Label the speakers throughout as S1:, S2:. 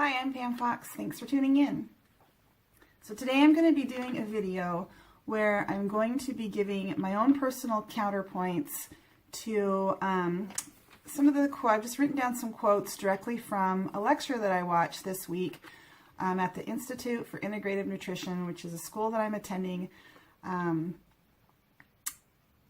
S1: Hi, I'm Pam Fox. Thanks for tuning in. So today I'm going to be doing a video where I'm going to be giving my own personal counterpoints to some of the I've just written down some quotes directly from a lecture that I watched this week at the Institute for Integrative Nutrition, which is a school that I'm attending.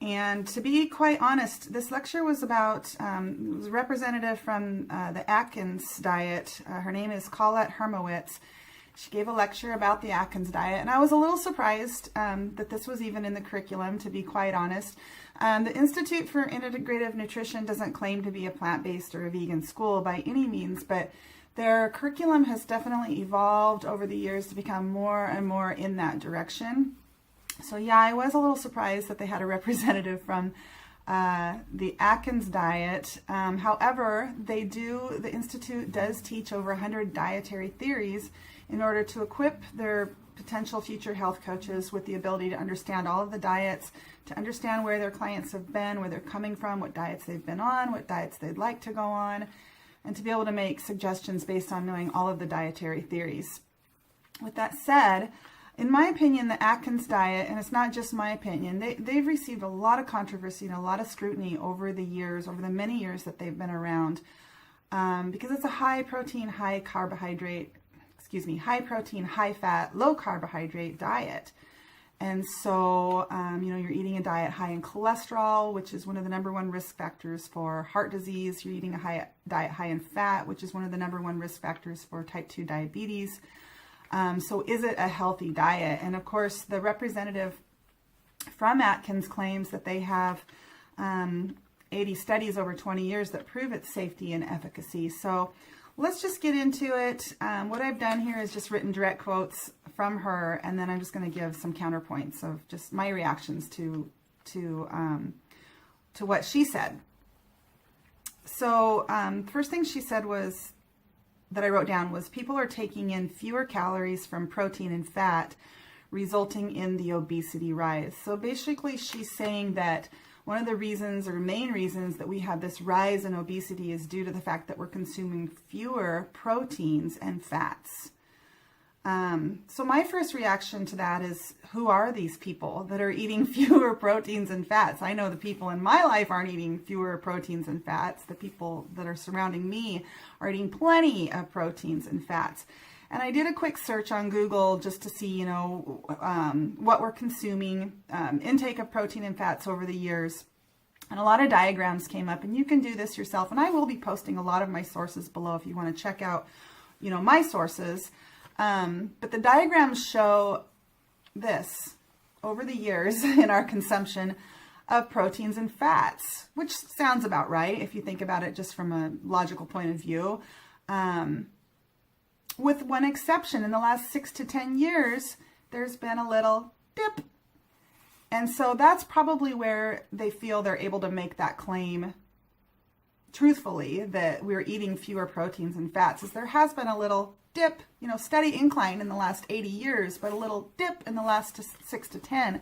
S1: And to be quite honest, this lecture was about, it was a representative from the Atkins Diet. Her name is Colette Hermowitz. She gave a lecture about the Atkins Diet, and I was a little surprised that this was even in the curriculum, to be quite honest. The Institute for Integrative Nutrition doesn't claim to be a plant-based or a vegan school by any means, but their curriculum has definitely evolved over the years to become more and more in that direction. So yeah, I was a little surprised that they had a representative from the Atkins Diet. However, the Institute does teach over 100 dietary theories in order to equip their potential future health coaches with the ability to understand all of the diets, to understand where their clients have been, where they're coming from, what diets they've been on, what diets they'd like to go on, and to be able to make suggestions based on knowing all of the dietary theories. With that said, in my opinion, the Atkins Diet, and it's not just my opinion, they've received a lot of controversy and a lot of scrutiny over the years, over the many years that they've been around, because it's a high protein, high protein, high fat, low carbohydrate diet. And so, you're eating a diet high in cholesterol, which is one of the #1 risk factors for heart disease. You're eating a diet high in fat, which is one of the #1 risk factors for type 2 diabetes. So is it a healthy diet? And of course, the representative from Atkins claims that they have 80 studies over 20 years that prove its safety and efficacy. So let's just get into it. What I've done here is just written direct quotes from her, and then I'm just going to give some counterpoints of just my reactions to what she said. So first thing she said was, that I wrote down, was people are taking in fewer calories from protein and fat, resulting in the obesity rise. So basically she's saying that one of the reasons or main reasons that we have this rise in obesity is due to the fact that we're consuming fewer proteins and fats. So my first reaction to that is, who are these people that are eating fewer proteins and fats? I know the people in my life aren't eating fewer proteins and fats. The people that are surrounding me are eating plenty of proteins and fats. And I did a quick search on Google just to see, what we're consuming, intake of protein and fats over the years. And a lot of diagrams came up, and you can do this yourself. And I will be posting a lot of my sources below if you want to check out, my sources. But the diagrams show this over the years in our consumption of proteins and fats, which sounds about right if you think about it just from a logical point of view. With one exception, in the last 6 to 10 years, there's been a little dip. And so that's probably where they feel they're able to make that claim truthfully, that we're eating fewer proteins and fats, is there has been a little dip, steady incline in the last 80 years, but a little dip in the last 6 to 10.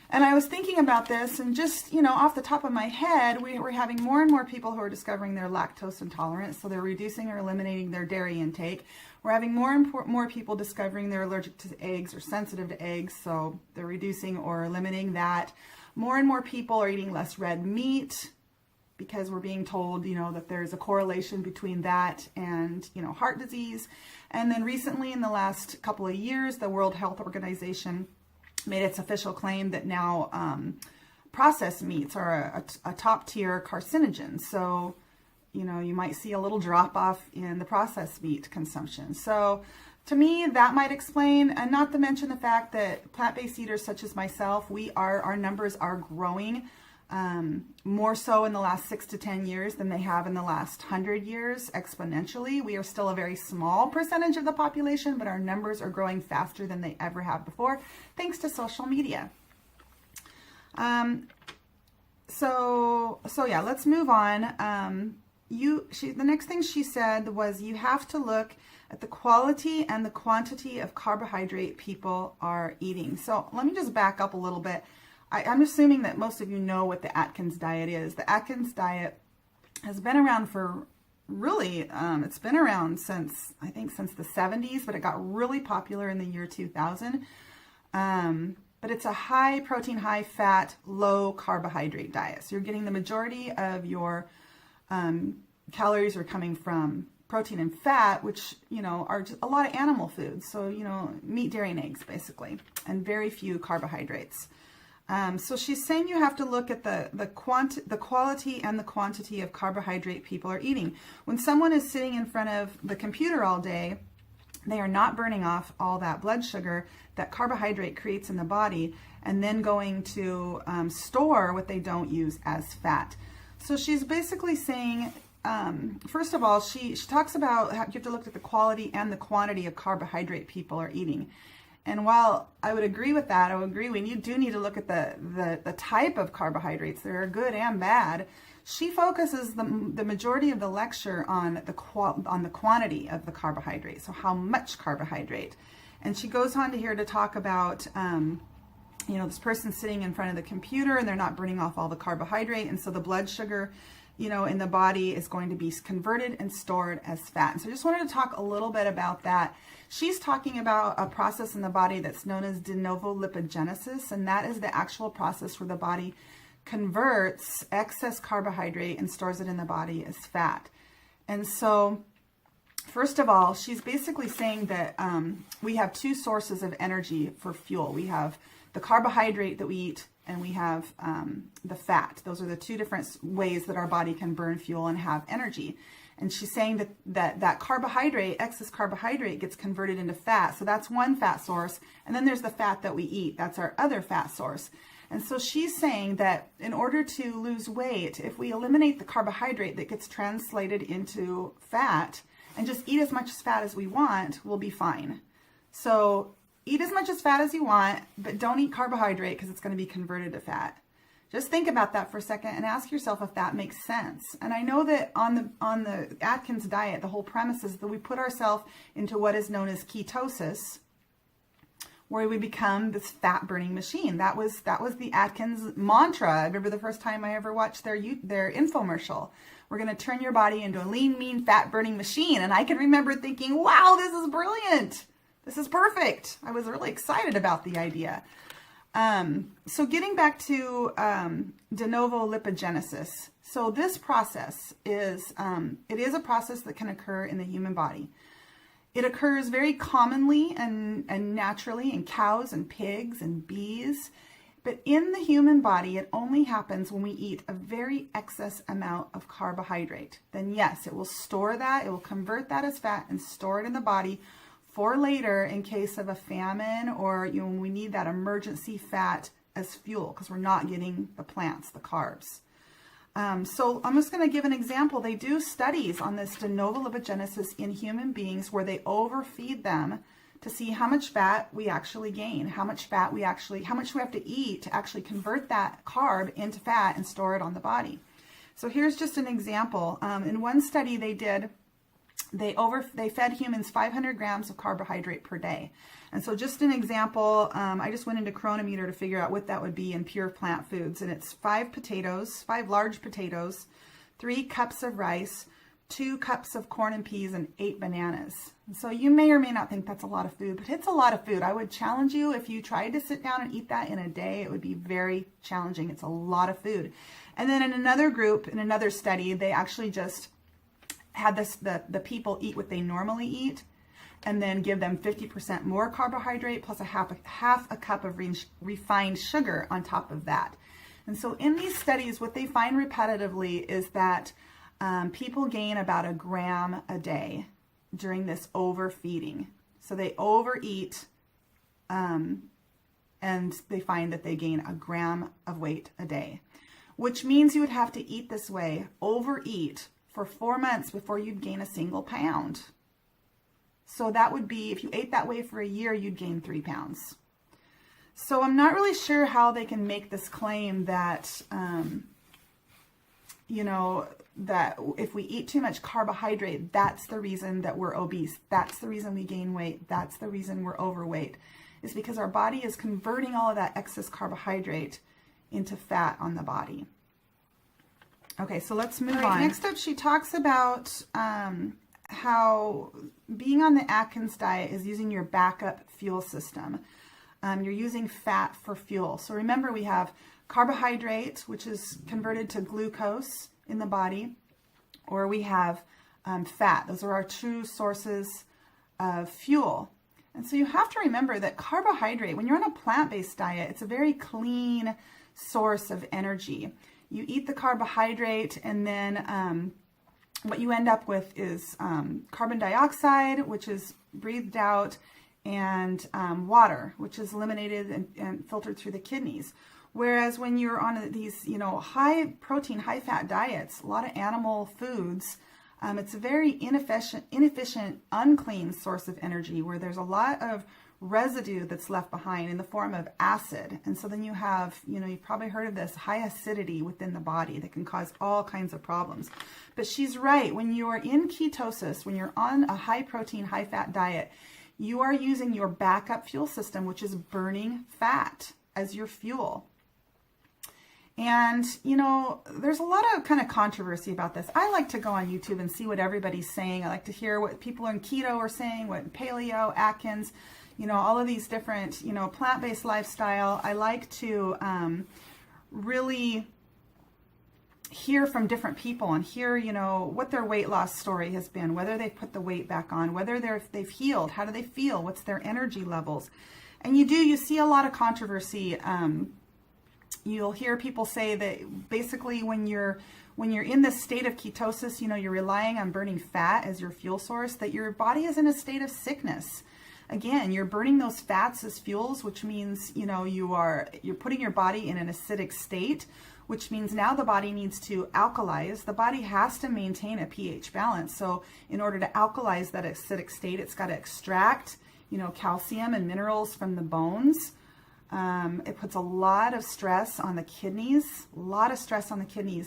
S1: And I was thinking about this, and just, off the top of my head, we're having more and more people who are discovering their lactose intolerance, so they're reducing or eliminating their dairy intake. We're having more and more people discovering they're allergic to eggs or sensitive to eggs, so they're reducing or eliminating that. More and more people are eating less red meat, because we're being told, that there's a correlation between that and, heart disease. And then recently, in the last couple of years, the World Health Organization made its official claim that now processed meats are a top-tier carcinogen. So, you might see a little drop-off in the processed meat consumption. So, to me, that might explain, and not to mention the fact that plant-based eaters such as myself, our numbers are growing. More so in the last 6 to 10 years than they have in the last 100 years, exponentially. We are still a very small percentage of the population, but our numbers are growing faster than they ever have before, thanks to social media. So yeah, let's move on. The next thing she said was, you have to look at the quality and the quantity of carbohydrate people are eating. So let me just back up a little bit. I'm assuming that most of you know what the Atkins Diet is. The Atkins Diet has been around for really, it's been around since, I think since the 70s, but it got really popular in the year 2000. But it's a high protein, high fat, low carbohydrate diet. So you're getting the majority of your calories are coming from protein and fat, which, you know, are just a lot of animal foods. So, you know, meat, dairy, and eggs, basically, and very few carbohydrates. So she's saying you have to look at the quality and the quantity of carbohydrate people are eating. When someone is sitting in front of the computer all day, they are not burning off all that blood sugar that carbohydrate creates in the body and then going to store what they don't use as fat. So she's basically saying, first of all, she talks about how you have to look at the quality and the quantity of carbohydrate people are eating. And while I would agree with that, I would agree you do need to look at the type of carbohydrates. There are good and bad. She focuses the majority of the lecture on the quantity of the carbohydrate, so how much carbohydrate. And she goes on to here to talk about, you know, this person sitting in front of the computer and they're not burning off all the carbohydrate, and so the blood sugar, you know, in the body is going to be converted and stored as fat. And so I just wanted to talk a little bit about that. She's talking about a process in the body that's known as de novo lipogenesis, and that is the actual process where the body converts excess carbohydrate and stores it in the body as fat. And so, first of all, she's basically saying that we have two sources of energy for fuel. We have the carbohydrate that we eat, and we have the fat. Those are the two different ways that our body can burn fuel and have energy. And she's saying that carbohydrate, excess carbohydrate, gets converted into fat. So that's one fat source. And then there's the fat that we eat. That's our other fat source. And so she's saying that in order to lose weight, if we eliminate the carbohydrate that gets translated into fat and just eat as much fat as we want, we'll be fine. So eat as much as fat as you want, but don't eat carbohydrate because it's going to be converted to fat. Just think about that for a second and ask yourself if that makes sense. And I know that on the Atkins diet, the whole premise is that we put ourselves into what is known as ketosis, where we become this fat burning machine. That was the Atkins mantra. I remember the first time I ever watched their infomercial. We're going to turn your body into a lean, mean, fat burning machine. And I can remember thinking, wow, this is brilliant. This is perfect. I was really excited about the idea. So getting back to de novo lipogenesis. So this process is, it is a process that can occur in the human body. It occurs very commonly and naturally in cows and pigs and bees. But in the human body, it only happens when we eat a very excess amount of carbohydrate. Then yes, it will store that, it will convert that as fat and store it in the body for later in case of a famine, or when we need that emergency fat as fuel because we're not getting the plants, the carbs. So I'm just going to give an example. They do studies on this de novo lipogenesis in human beings where they overfeed them to see how much fat we actually gain, how much we have to eat to actually convert that carb into fat and store it on the body. So here's just an example. In one study they did, they fed humans 500 grams of carbohydrate per day. And so just an example, I just went into Chronometer to figure out what that would be in pure plant foods. And it's 5 large potatoes, 3 cups of rice, 2 cups of corn and peas, and 8 bananas. And so you may or may not think that's a lot of food, but it's a lot of food. I would challenge you, if you tried to sit down and eat that in a day, it would be very challenging. It's a lot of food. And then in another group, in another study, they actually just had the people eat what they normally eat, and then give them 50% more carbohydrate plus half a cup of refined sugar on top of that. And so in these studies, what they find repetitively is that people gain about 1 gram a day during this overfeeding. So they overeat, and they find that they gain 1 gram of weight a day, which means you would have to eat this way, overeat, for 4 months before you'd gain a single pound. So that would be, if you ate that way for a year, you'd gain 3 pounds. So I'm not really sure how they can make this claim that, that if we eat too much carbohydrate, that's the reason that we're obese. That's the reason we gain weight. That's the reason we're overweight. It's because our body is converting all of that excess carbohydrate into fat on the body. Okay, so let's move on. Next up, she talks about how being on the Atkins diet is using your backup fuel system. You're using fat for fuel. So remember, we have carbohydrate, which is converted to glucose in the body, or we have fat. Those are our true sources of fuel. And so you have to remember that carbohydrate, when you're on a plant-based diet, it's a very clean source of energy. You eat the carbohydrate, and then what you end up with is carbon dioxide, which is breathed out, and water, which is eliminated and filtered through the kidneys. Whereas when you're on these, high protein, high fat diets, a lot of animal foods, it's a very inefficient, unclean source of energy where there's a lot of residue that's left behind in the form of acid. And so then you have, you've probably heard of this, high acidity within the body that can cause all kinds of problems. But she's right. When you are in ketosis, when you're on a high protein, high fat diet, you are using your backup fuel system, which is burning fat as your fuel. And, there's a lot of kind of controversy about this. I like to go on YouTube and see what everybody's saying. I like to hear what people in keto are saying, what paleo, Atkins, all of these different, plant-based lifestyle. I like to really hear from different people and hear, what their weight loss story has been, whether they've put the weight back on, whether they've healed, how do they feel, what's their energy levels. And you see a lot of controversy. You'll hear people say that basically when you're in this state of ketosis, you're relying on burning fat as your fuel source, that your body is in a state of sickness. Again, you're burning those fats as fuels, which means, you're putting your body in an acidic state, which means now the body needs to alkalize. The body has to maintain a pH balance. So in order to alkalize that acidic state, it's got to extract, calcium and minerals from the bones. It puts a lot of stress on the kidneys,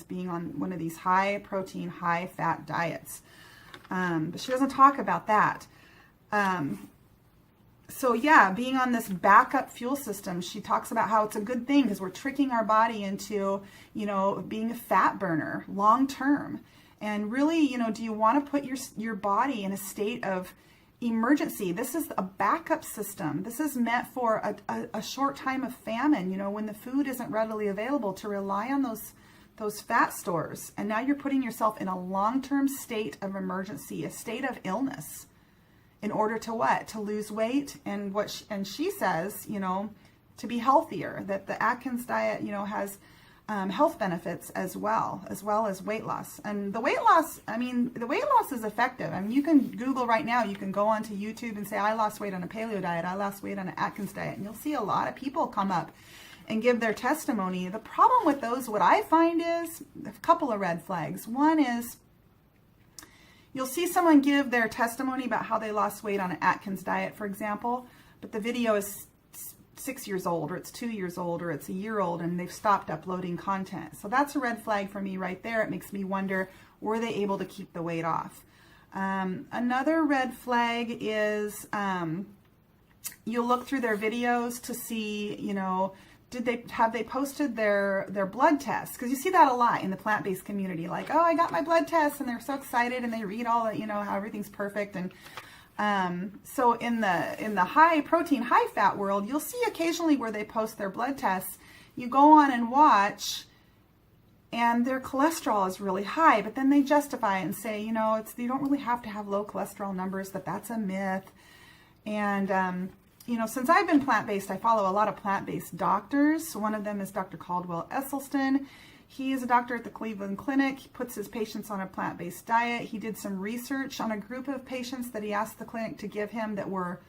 S1: being on one of these high protein, high fat diets. But she doesn't talk about that. So yeah, being on this backup fuel system, she talks about how it's a good thing because we're tricking our body into, being a fat burner long term. And really, do you want to put your body in a state of emergency? This is a backup system. This is meant for a short time of famine, when the food isn't readily available, to rely on those fat stores. And now you're putting yourself in a long-term state of emergency, a state of illness, in order to what? To lose weight. And she says, to be healthier, that the Atkins diet, has health benefits as well as weight loss. And the weight loss is effective. You can Google right now, you can go onto YouTube and say, I lost weight on a paleo diet, I lost weight on an Atkins diet, and you'll see a lot of people come up and give their testimony. The problem with those, what I find is a couple of red flags. One is you'll see someone give their testimony about how they lost weight on an Atkins diet, for example, but the video is 6 years old, or it's 2 years old, or it's a year old, and they've stopped uploading content. So that's a red flag for me right there. It makes me wonder, were they able to keep the weight off? Another red flag is you'll look through their videos to see, have they posted their blood tests? Because you see that a lot in the plant-based community, like, oh, I got my blood test, and they're so excited, and they read all that, how everything's perfect. And so in the high protein, high fat world, you'll see occasionally where they post their blood tests. You go on and watch, and their cholesterol is really high, but then they justify it and say, you don't really have to have low cholesterol numbers, that's a myth. And since I've been plant-based, I follow a lot of plant-based doctors. One of them is Dr. Caldwell Esselstyn. He is a doctor at the Cleveland Clinic. He puts his patients on a plant-based diet. He did some research on a group of patients that he asked the clinic to give him that were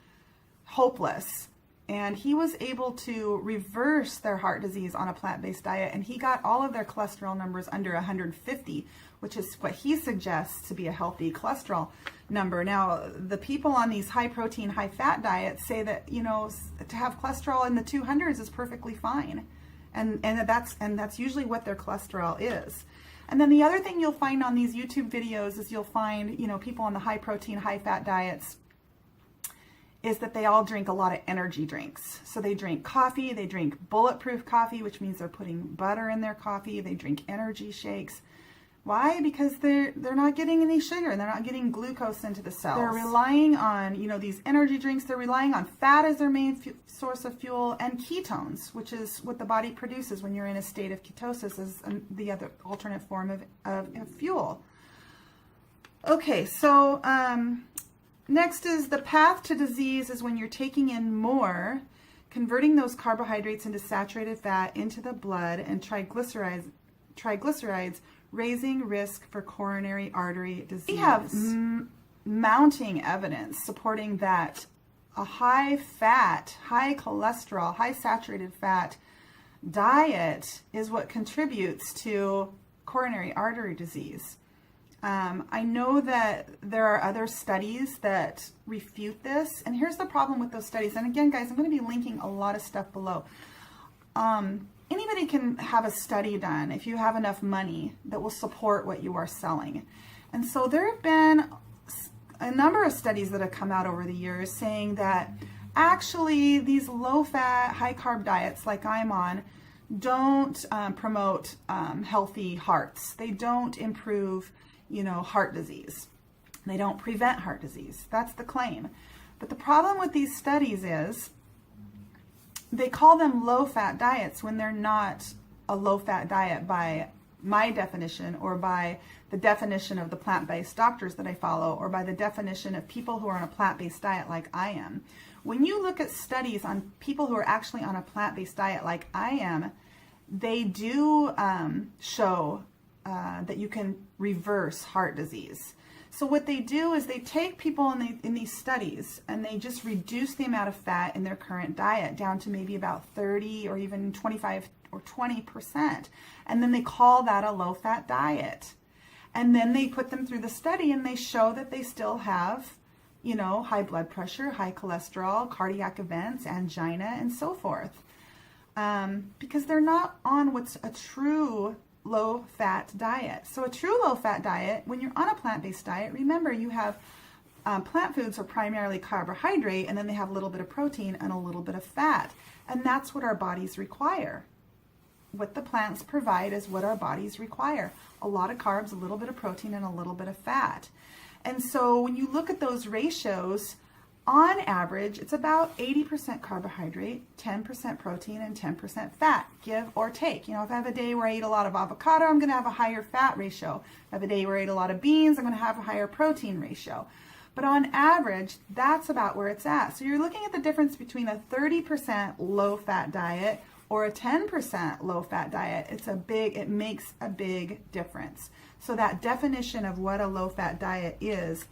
S1: hopeless. And he was able to reverse their heart disease on a plant-based diet. And he got all of their cholesterol numbers under 150, which is what he suggests to be a healthy cholesterol number. Now, the people on these high protein, high fat diets say that, to have cholesterol in the 200s is perfectly fine. And that's usually what their cholesterol is. And then the other thing you'll find on these YouTube videos is you'll find, people on the high protein, high fat diets, is that they all drink a lot of energy drinks. So they drink coffee, they drink bulletproof coffee, which means they're putting butter in their coffee, they drink energy shakes. Why? Because they're not getting any sugar and they're not getting glucose into the cells. They're relying on, these energy drinks. They're relying on fat as their main source of fuel, and ketones, which is what the body produces when you're in a state of ketosis, as the other alternate form of fuel. Okay, so next is the path to disease is when you're taking in more, converting those carbohydrates into saturated fat into the blood, and triglycerides raising risk for coronary artery disease. We have mounting evidence supporting that a high fat, high cholesterol, high saturated fat diet is what contributes to coronary artery disease. I know that there are other studies that refute this, and here's the problem with those studies. And again, guys, I'm going to be linking a lot of stuff below. Anybody can have a study done if you have enough money that will support what you are selling. And so there have been a number of studies that have come out over the years saying that actually these low-fat, high-carb diets like I'm on don't promote healthy hearts. They don't improve, heart disease. They don't prevent heart disease. That's the claim. But the problem with these studies is they call them low-fat diets when they're not a low-fat diet by my definition, or by the definition of the plant-based doctors that I follow, or by the definition of people who are on a plant-based diet like I am. When you look at studies on people who are actually on a plant-based diet like I am, they do show that you can reverse heart disease. So what they do is they take people in these studies and they just reduce the amount of fat in their current diet down to maybe about 30 or even 25 or 20%. And then they call that a low-fat diet. And then they put them through the study and they show that they still have, high blood pressure, high cholesterol, cardiac events, angina, and so forth. Because they're not on what's a true low-fat diet. So a true low-fat diet, when you're on a plant-based diet, remember you have plant foods are primarily carbohydrate, and then they have a little bit of protein and a little bit of fat. And that's what our bodies require. What the plants provide is what our bodies require. A lot of carbs, a little bit of protein, and a little bit of fat. And so when you look at those ratios, on average, it's about 80% carbohydrate, 10% protein, and 10% fat, give or take. If I have a day where I eat a lot of avocado, I'm going to have a higher fat ratio. If I have a day where I eat a lot of beans, I'm going to have a higher protein ratio. But on average, that's about where it's at. So you're looking at the difference between a 30% low-fat diet or a 10% low-fat diet. It makes a big difference. So that definition of what a low-fat diet is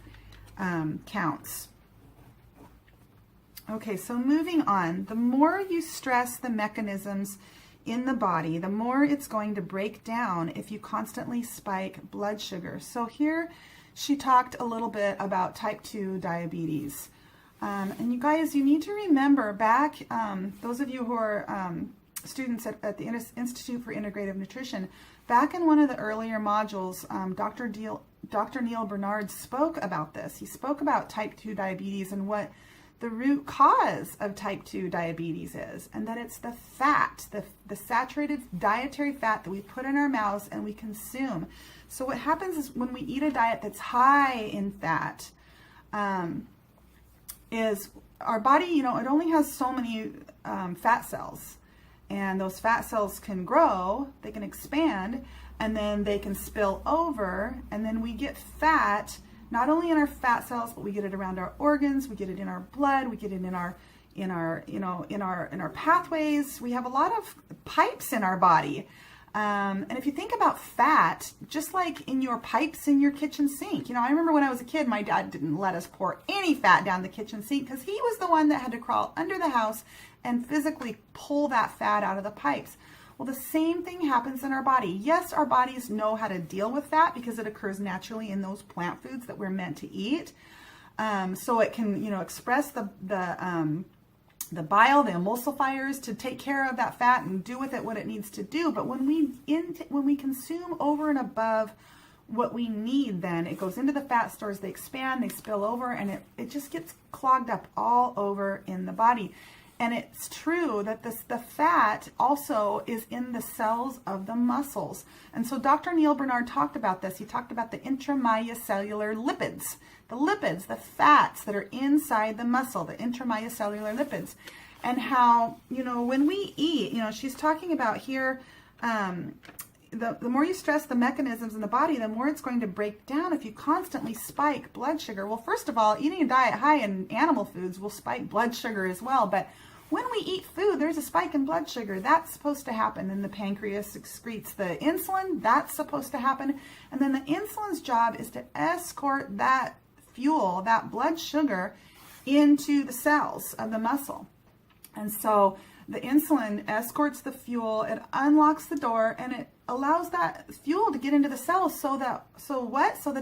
S1: counts. Okay, so moving on, the more you stress the mechanisms in the body, the more it's going to break down if you constantly spike blood sugar. So here she talked a little bit about type 2 diabetes. And you guys, you need to remember back, those of you who are students at the Institute for Integrative Nutrition, back in one of the earlier modules, Dr. Neil Bernard spoke about this. He spoke about type 2 diabetes and what the root cause of type 2 diabetes is, and that it's the fat, the saturated dietary fat that we put in our mouths and we consume. So what happens is when we eat a diet that's high in fat, is our body, it only has so many fat cells, and those fat cells can grow, they can expand, and then they can spill over, and then we get fat not only in our fat cells, but we get it around our organs, we get it in our blood, we get it in our pathways. We have a lot of pipes in our body. And if you think about fat, just like in your pipes in your kitchen sink, I remember when I was a kid, my dad didn't let us pour any fat down the kitchen sink because he was the one that had to crawl under the house and physically pull that fat out of the pipes. Well, the same thing happens in our body. Yes, our bodies know how to deal with fat because it occurs naturally in those plant foods that we're meant to eat. So it can, express the bile, the emulsifiers to take care of that fat and do with it what it needs to do. But when we consume over and above what we need, then it goes into the fat stores, they expand, they spill over, and it just gets clogged up all over in the body. And it's true that the fat also is in the cells of the muscles. And so Dr. Neil Bernard talked about this. He talked about the intracellular lipids, the fats that are inside the muscle, the intracellular lipids. And how, when we eat, she's talking about here, the more you stress the mechanisms in the body, the more it's going to break down if you constantly spike blood sugar. Well, first of all, eating a diet high in animal foods will spike blood sugar as well. But when we eat food, there's a spike in blood sugar. That's supposed to happen. Then the pancreas excretes the insulin. That's supposed to happen. And then the insulin's job is to escort that fuel, that blood sugar, into the cells of the muscle. And so the insulin escorts the fuel, it unlocks the door, and it allows that fuel to get into the cells so that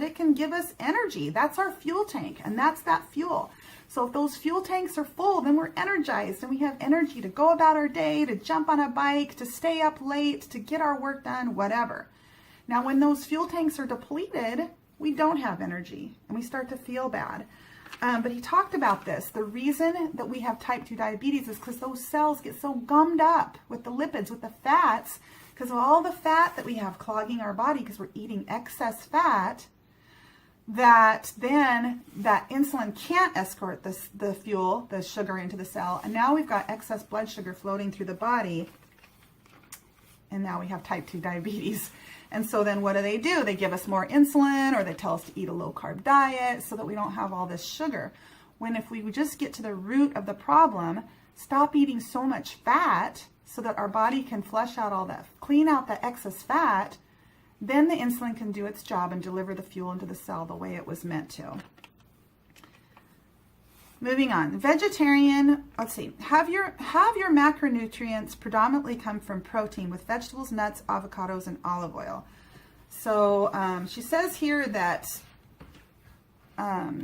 S1: it can give us energy. That's our fuel tank, and that's that fuel. So if those fuel tanks are full, then we're energized and we have energy to go about our day, to jump on a bike, to stay up late, to get our work done, whatever. Now, when those fuel tanks are depleted, we don't have energy and we start to feel bad. But he talked about this. The reason that we have type 2 diabetes is because those cells get so gummed up with the lipids, with the fats, because of all the fat that we have clogging our body because we're eating excess fat, that then that insulin can't escort the fuel, the sugar into the cell. And now we've got excess blood sugar floating through the body. And now we have type 2 diabetes. And so then what do? They give us more insulin, or they tell us to eat a low-carb diet so that we don't have all this sugar. When if we would just get to the root of the problem, stop eating so much fat so that our body can flush out all that, clean out the excess fat, then the insulin can do its job and deliver the fuel into the cell the way it was meant to. Moving on, vegetarian, let's see, have your macronutrients predominantly come from protein with vegetables, nuts, avocados, and olive oil. So she says here that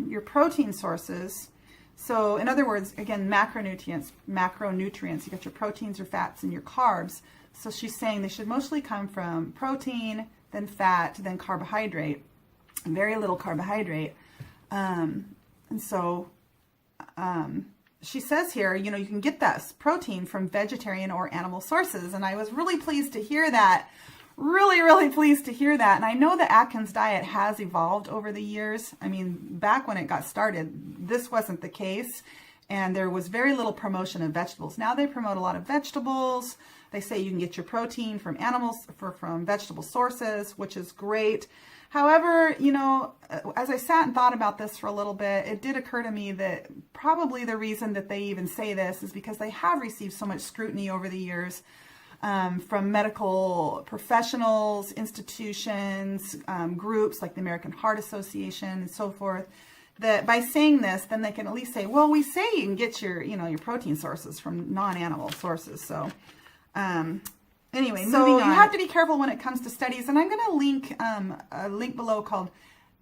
S1: your protein sources, so in other words, again, macronutrients, you got your proteins, your fats, and your carbs. So she's saying they should mostly come from protein, then fat, then carbohydrate, very little carbohydrate. And so she says here, you can get that protein from vegetarian or animal sources. And I was really pleased to hear that. Really, really pleased to hear that. And I know the Atkins diet has evolved over the years. I mean, back when it got started, this wasn't the case. And there was very little promotion of vegetables. Now they promote a lot of vegetables. They say you can get your protein from animals, from vegetable sources, which is great. However, as I sat and thought about this for a little bit, it did occur to me that probably the reason that they even say this is because they have received so much scrutiny over the years from medical professionals, institutions, groups like the American Heart Association and so forth, that by saying this, then they can at least say, well, we say you can get your protein sources from non-animal sources. So anyway, moving on. You have to be careful when it comes to studies, and I'm going to link a link below called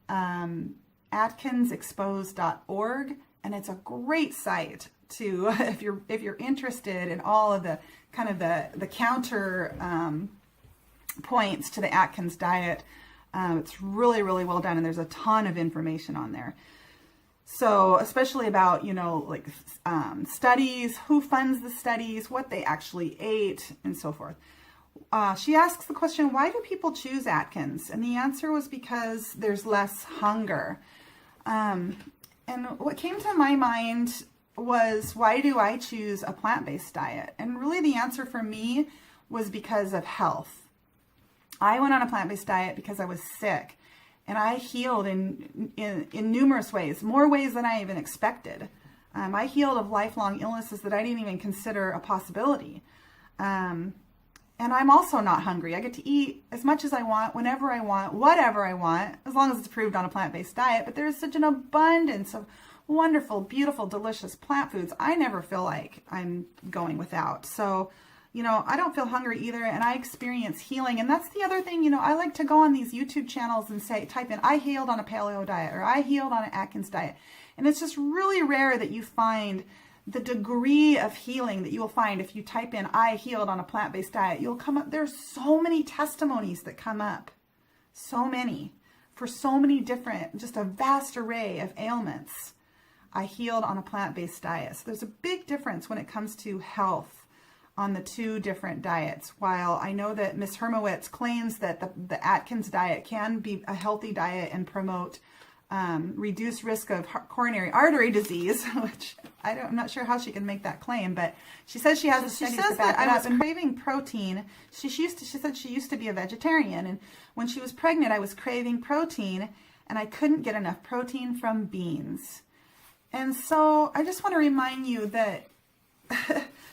S1: atkinsexposed.org, and it's a great site to if you're interested in all of the kind of the counter points to the Atkins diet. It's really, really well done, and there's a ton of information on there. So especially about, studies, who funds the studies, what they actually ate, and so forth. She asks the question, why do people choose Atkins? And the answer was because there's less hunger. And what came to my mind was, why do I choose a plant-based diet? And really the answer for me was because of health. I went on a plant-based diet because I was sick. And I healed in numerous ways, more ways than I even expected. I healed of lifelong illnesses that I didn't even consider a possibility. And I'm also not hungry. I get to eat as much as I want, whenever I want, whatever I want, as long as it's approved on a plant-based diet. But there's such an abundance of wonderful, beautiful, delicious plant foods. I never feel like I'm going without. So, I don't feel hungry either, and I experience healing. And that's the other thing, I like to go on these YouTube channels and type in, I healed on a paleo diet, or I healed on an Atkins diet. And it's just really rare that you find the degree of healing that you will find if you type in, I healed on a plant-based diet. You'll come up, there's so many testimonies that come up, so many, for so many different, just a vast array of ailments. I healed on a plant-based diet. So there's a big difference when it comes to health on the two different diets. While I know that Ms. Hermowitz claims that the Atkins diet can be a healthy diet and promote reduced risk of coronary artery disease, which I'm not sure how she can make that claim, but she says she has a study to back it up. I was craving protein. She said she used to be a vegetarian, and when she was pregnant, I was craving protein, and I couldn't get enough protein from beans. And so I just want to remind you that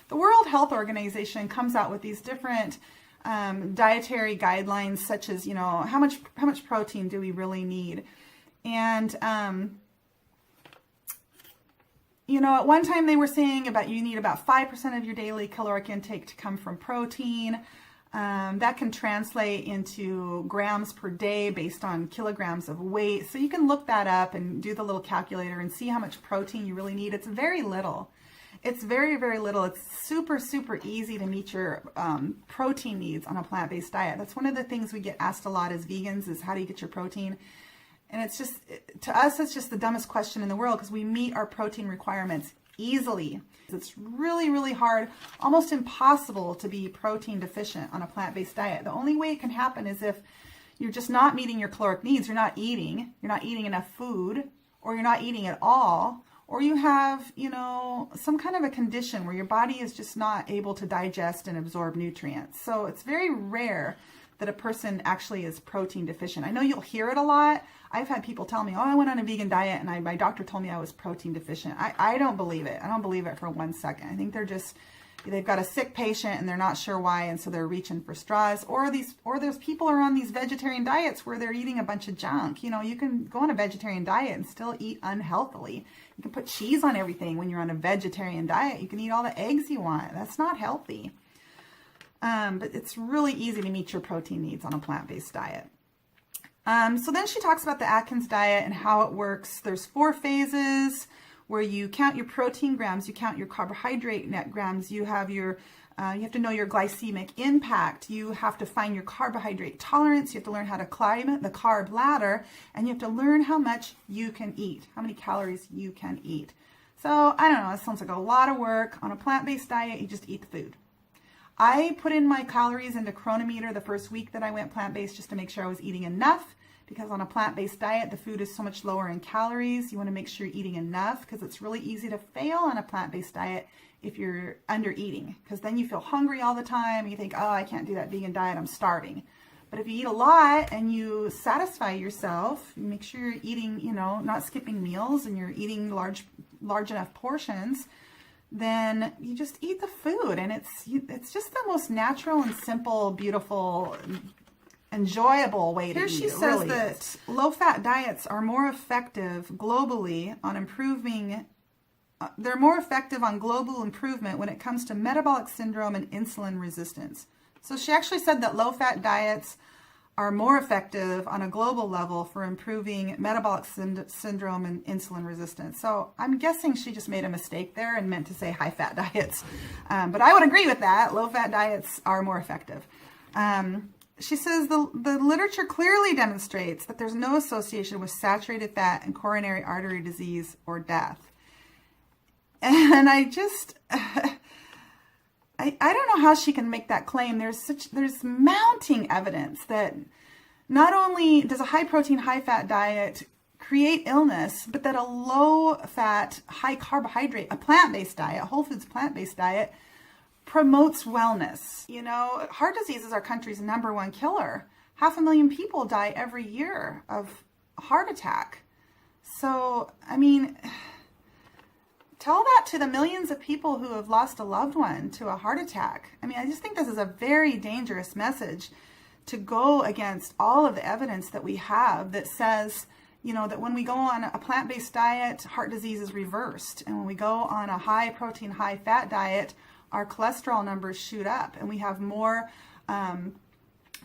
S1: the World Health Organization comes out with these different dietary guidelines, such as, how much protein do we really need? And, at one time they were saying you need about 5% of your daily caloric intake to come from protein. That can translate into grams per day based on kilograms of weight. So you can look that up and do the little calculator and see how much protein you really need. It's very little. It's very, very little. It's super, super easy to meet your protein needs on a plant-based diet. That's one of the things we get asked a lot as vegans is how do you get your protein? And it's just, to us, it's just the dumbest question in the world because we meet our protein requirements easily. It's really, really hard, almost impossible to be protein deficient on a plant-based diet. The only way it can happen is if you're just not meeting your caloric needs. You're not eating enough food, or you're not eating at all, or you have, some kind of a condition where your body is just not able to digest and absorb nutrients. So it's very rare that a person actually is protein deficient. I know you'll hear it a lot. I've had people tell me, I went on a vegan diet and my doctor told me I was protein deficient. I don't believe it. I don't believe it for 1 second. I think they've got a sick patient and they're not sure why, and so they're reaching for straws. Or there's people are on these vegetarian diets where they're eating a bunch of junk. You can go on a vegetarian diet and still eat unhealthily. You can put cheese on everything when you're on a vegetarian diet. You can eat all the eggs you want. That's not healthy. But it's really easy to meet your protein needs on a plant-based diet. So then she talks about the Atkins diet and how it works. There's 4 phases where you count your protein grams, you count your carbohydrate net grams, you have to know your glycemic impact, you have to find your carbohydrate tolerance, you have to learn how to climb the carb ladder, and you have to learn how much you can eat, how many calories you can eat. So I don't know, it sounds like a lot of work. On a plant-based diet, you just eat the food. I put in my calories into Chronometer the first week that I went plant-based just to make sure I was eating enough, because on a plant-based diet, the food is so much lower in calories. You want to make sure you're eating enough, because it's really easy to fail on a plant-based diet if you're under eating, because then you feel hungry all the time. You think, I can't do that vegan diet, I'm starving. But if you eat a lot and you satisfy yourself, you make sure you're eating, not skipping meals, and you're eating large enough portions, then you just eat the food, and it's just the most natural and simple, beautiful, enjoyable way to eat. Here she says that low-fat diets are more effective globally on improving. They're more effective on global improvement when it comes to metabolic syndrome and insulin resistance. So she actually said that low-fat diets are more effective on a global level for improving metabolic syndrome and insulin resistance. So I'm guessing she just made a mistake there and meant to say high-fat diets. But I would agree with that. Low-fat diets are more effective. She says the literature clearly demonstrates that there's no association with saturated fat and coronary artery disease or death. And I just... I don't know how she can make that claim. There's mounting evidence that not only does a high protein, high fat diet create illness, but that a low fat, high carbohydrate, a plant-based diet, a whole foods plant-based diet promotes wellness. Heart disease is our country's #1 killer. 500,000 people die every year of a heart attack. So, tell that to the millions of people who have lost a loved one to a heart attack. I just think this is a very dangerous message to go against all of the evidence that we have that says, that when we go on a plant-based diet, heart disease is reversed. And when we go on a high protein, high fat diet, our cholesterol numbers shoot up and we have more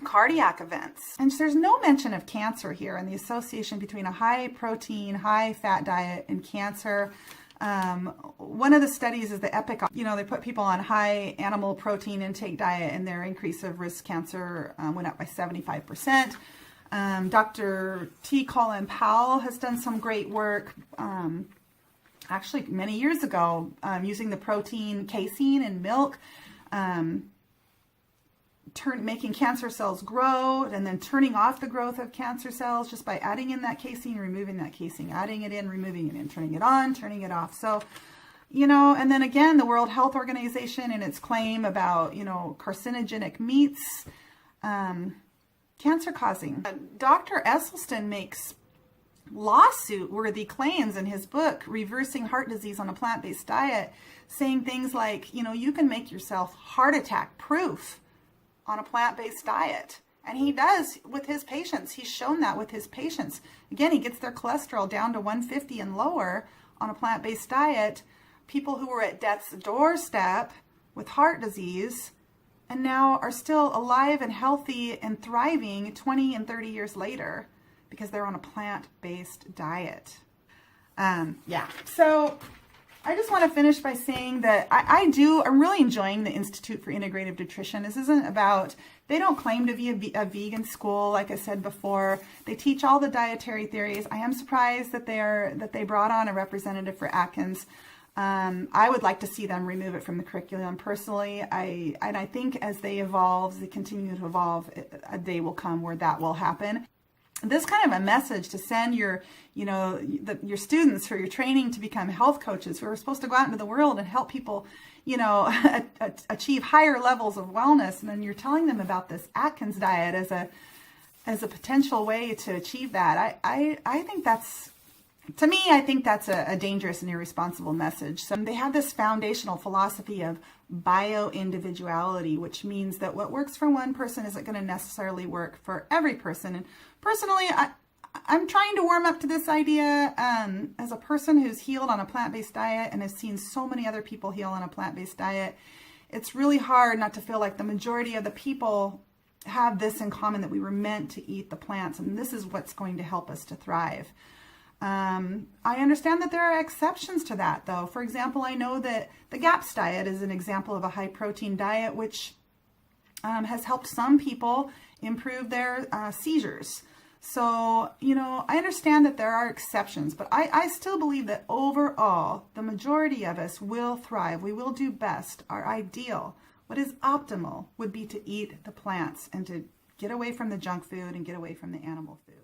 S1: cardiac events. And there's no mention of cancer here and the association between a high protein, high fat diet and cancer. One of the studies is the EPIC. They put people on high animal protein intake diet and their increase of risk cancer went up by 75%. Dr. T. Colin Powell has done some great work. actually many years ago, using the protein casein in milk, making cancer cells grow, and then turning off the growth of cancer cells just by adding in that casein, removing that casein, adding it in, removing it in, turning it on, turning it off. So, you know, and then again, the World Health Organization and its claim about, you know, carcinogenic meats, cancer causing. Dr. Esselstyn makes lawsuit-worthy claims in his book, Reversing Heart Disease on a Plant-Based Diet, saying things like, you know, you can make yourself heart attack proof on a plant-based diet. And he does with his patients. He's shown that with his patients. Again, he gets their cholesterol down to 150 and lower on a plant-based diet. People who were at death's doorstep with heart disease and now are still alive and healthy and thriving 20 and 30 years later because they're on a plant-based diet. Yeah, so I just want to finish by saying that I'm really enjoying the Institute for Integrative Nutrition. This isn't about, they don't claim to be a vegan school, like I said before. They teach all the dietary theories. I am surprised that they brought on a representative for Atkins. I would like to see them remove it from the curriculum personally. I think as they continue to evolve, a day will come where that will happen. This kind of a message to send your students for your training to become health coaches who are supposed to go out into the world and help people, you know, achieve higher levels of wellness. And then you're telling them about this Atkins diet as a potential way to achieve that. I think that's, to me, I think that's a dangerous and irresponsible message. So they have this foundational philosophy of bio-individuality, which means that what works for one person isn't going to necessarily work for every person. And personally, I'm trying to warm up to this idea as a person who's healed on a plant-based diet and has seen so many other people heal on a plant-based diet. It's really hard not to feel like the majority of the people have this in common, that we were meant to eat the plants, and this is what's going to help us to thrive. I understand that there are exceptions to that, though. For example, I know that the GAPS diet is an example of a high-protein diet, which has helped some people improve their seizures. So, you know, I understand that there are exceptions, but I still believe that overall, the majority of us will thrive. We will do best. Our ideal, what is optimal, would be to eat the plants and to get away from the junk food and get away from the animal food.